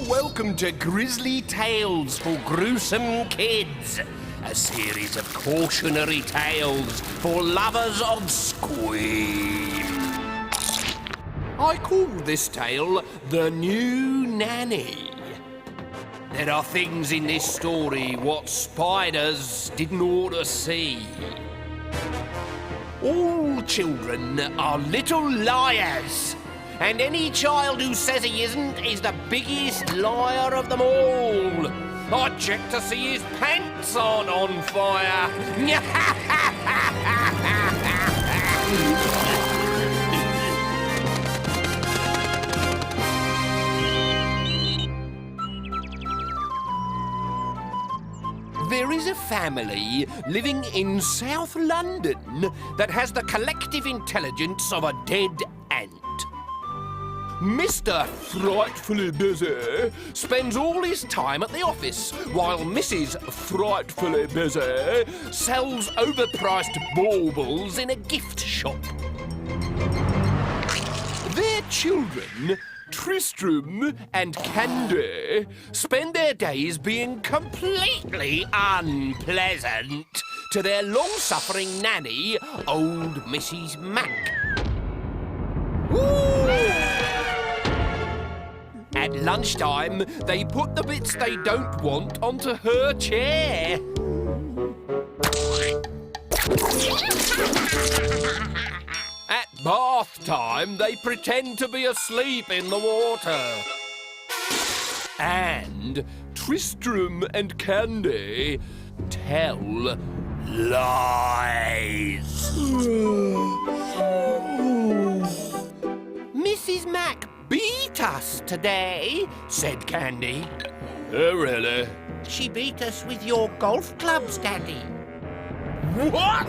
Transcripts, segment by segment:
welcome to Grizzly Tales for Gruesome Kids, a series of cautionary tales for lovers of scream. I call this tale The New Nanny. There are things in this story what spiders didn't ought to see. All children are little liars, and any child who says he isn't is the biggest liar of them all. I checked to see his pants aren't on fire. There is a family living in South London that has the collective intelligence of a dead ant. Mr. Frightfully Busy spends all his time at the office, while Mrs. Frightfully Busy sells overpriced baubles in a gift shop. Their children, Tristram and Candy, spend their days being completely unpleasant to their long-suffering nanny, old Mrs. Mac. At lunchtime, they put the bits they don't want onto her chair. At bath time, they pretend to be asleep in the water. And Tristram and Candy tell lies. Mrs. Mac beat us today, said Candy. Oh, really? She beat us with your golf clubs, Daddy. What?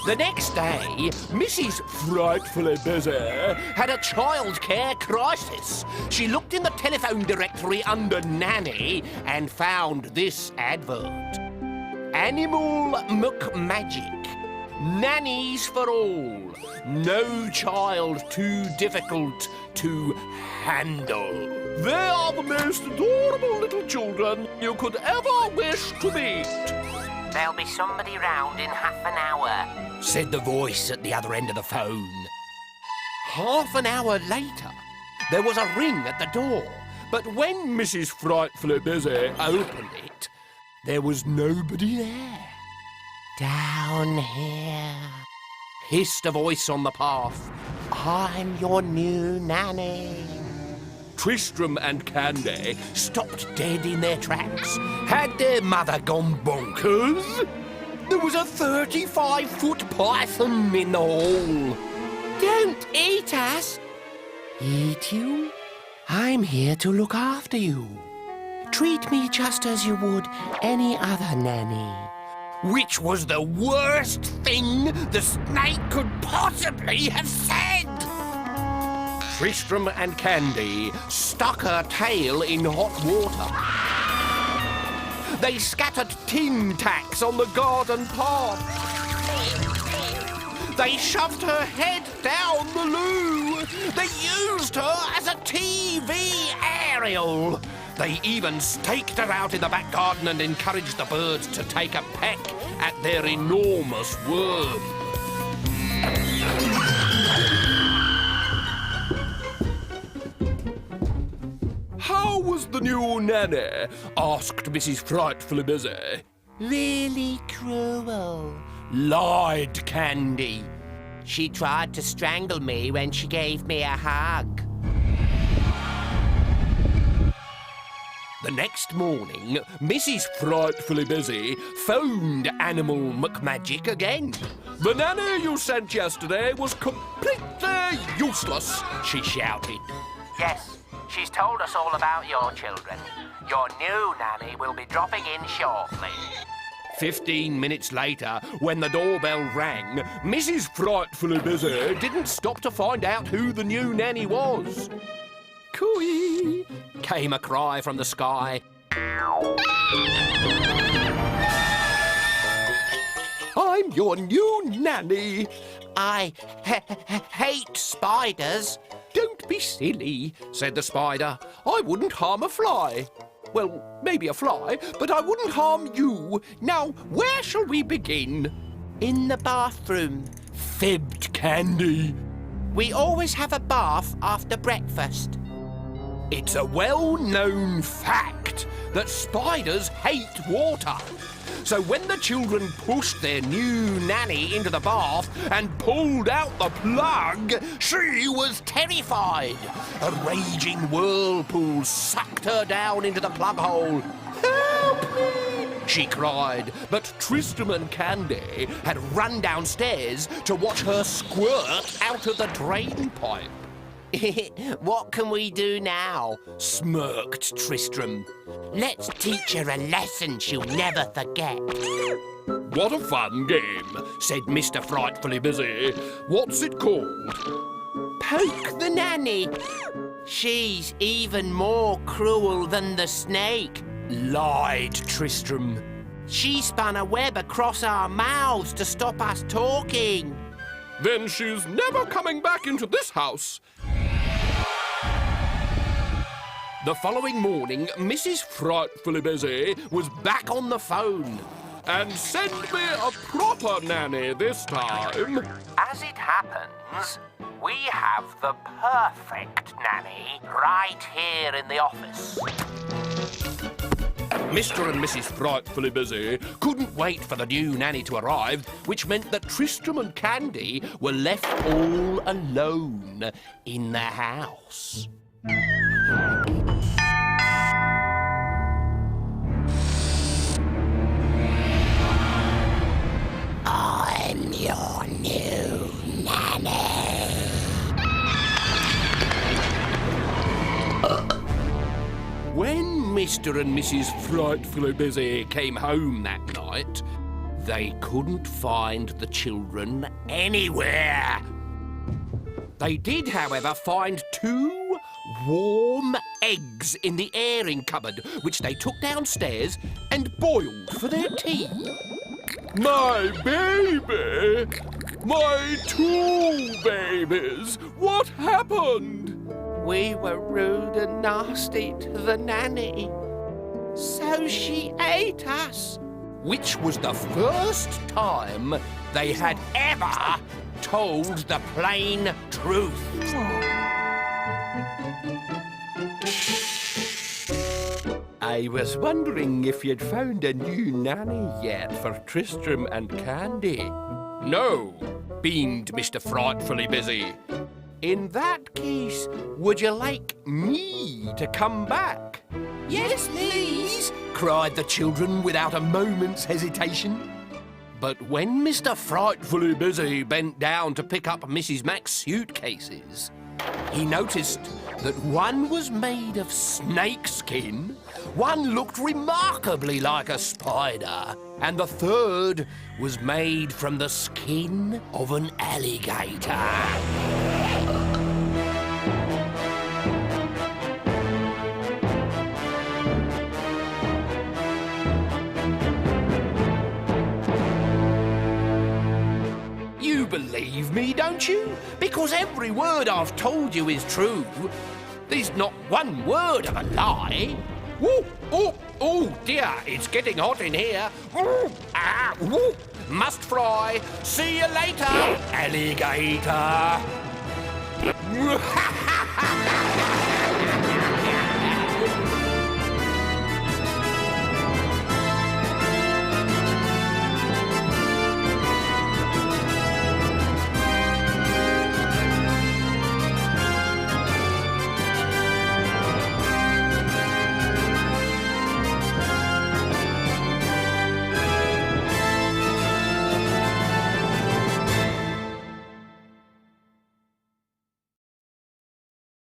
The next day, Mrs. Frightfully Busy had a childcare crisis. She looked in the telephone directory under Nanny and found this advert. Animal McMagic. Nannies for all. No child too difficult to handle. They are the most adorable little children you could ever wish to meet. There'll be somebody round in half an hour, said the voice at the other end of the phone. Half an hour later, there was a ring at the door, but when Mrs. Frightfully Busy opened it, there was nobody there. Down here, hissed a voice on the path. I'm your new nanny. Tristram and Candy stopped dead in their tracks. Had their mother gone bonkers? There was a 35-foot python in the hall. Don't eat us. Eat you? I'm here to look after you. Treat me just as you would any other nanny. Which was the worst thing the snake could possibly have said. Tristram and Candy stuck her tail in hot water. They scattered tin tacks on the garden path. They shoved her head down the loo. They used her as a TV aerial. They even staked her out in the back garden and encouraged the birds to take a peck at their enormous worm. How was the new nanny? Asked Mrs. Frightfully Busy. Really cruel, lied Candy. She tried to strangle me when she gave me a hug. The next morning, Mrs. Frightfully Busy phoned Animal McMagic again. The nanny you sent yesterday was completely useless, she shouted. Yes, she's told us all about your children. Your new nanny will be dropping in shortly. 15 minutes later, when the doorbell rang, Mrs. Frightfully Busy didn't stop to find out who the new nanny was. Cooey! Came a cry from the sky. I'm I'm your new nanny. I hate spiders. Don't be silly, said the spider. I wouldn't harm a fly. Well, maybe a fly, but I wouldn't harm you. Now, where shall we begin? In the bathroom. Fibbed Candy. We always have a bath after breakfast. It's a well-known fact that spiders hate water. So when the children pushed their new nanny into the bath and pulled out the plug, she was terrified. A raging whirlpool sucked her down into the plug hole. Help me, she cried, but Tristram and Candy had run downstairs to watch her squirt out of the drain pipe. What can we do now? Smirked Tristram. Let's teach her a lesson she'll never forget. What a fun game, said Mr. Frightfully Busy. What's it called? Poke the nanny. She's even more cruel than the snake, lied Tristram. She spun a web across our mouths to stop us talking. Then she's never coming back into this house. The following morning, Mrs. Frightfully Busy was back on the phone. And send me a proper nanny this time. As it happens, we have the perfect nanny right here in the office. Mr. and Mrs. Frightfully Busy couldn't wait for the new nanny to arrive, which meant that Tristram and Candy were left all alone in the house. I'm your new nanny. When Mr. and Mrs. Frightfully Busy came home that night, they couldn't find the children anywhere. They did, however, find 2 warm eggs in the airing cupboard, which they took downstairs and boiled for their tea. My baby! My 2 babies! What happened? We were rude and nasty to the nanny, so she ate us. Which was the first time they had ever told the plain truth. I was wondering if you'd found a new nanny yet for Tristram and Candy. No, beamed Mr. Frightfully Busy. In that case, would you like me to come back? Yes, please, cried the children without a moment's hesitation. But when Mr. Frightfully Busy bent down to pick up Mrs. Mack's suitcases, he noticed that one was made of snake skin, one looked remarkably like a spider, and the third was made from the skin of an alligator. You believe me, don't you? Because every word I've told you is true. There's not one word of a lie. Woo, oh dear, it's getting hot in here. Ooh, woo, must fry. See you later, alligator.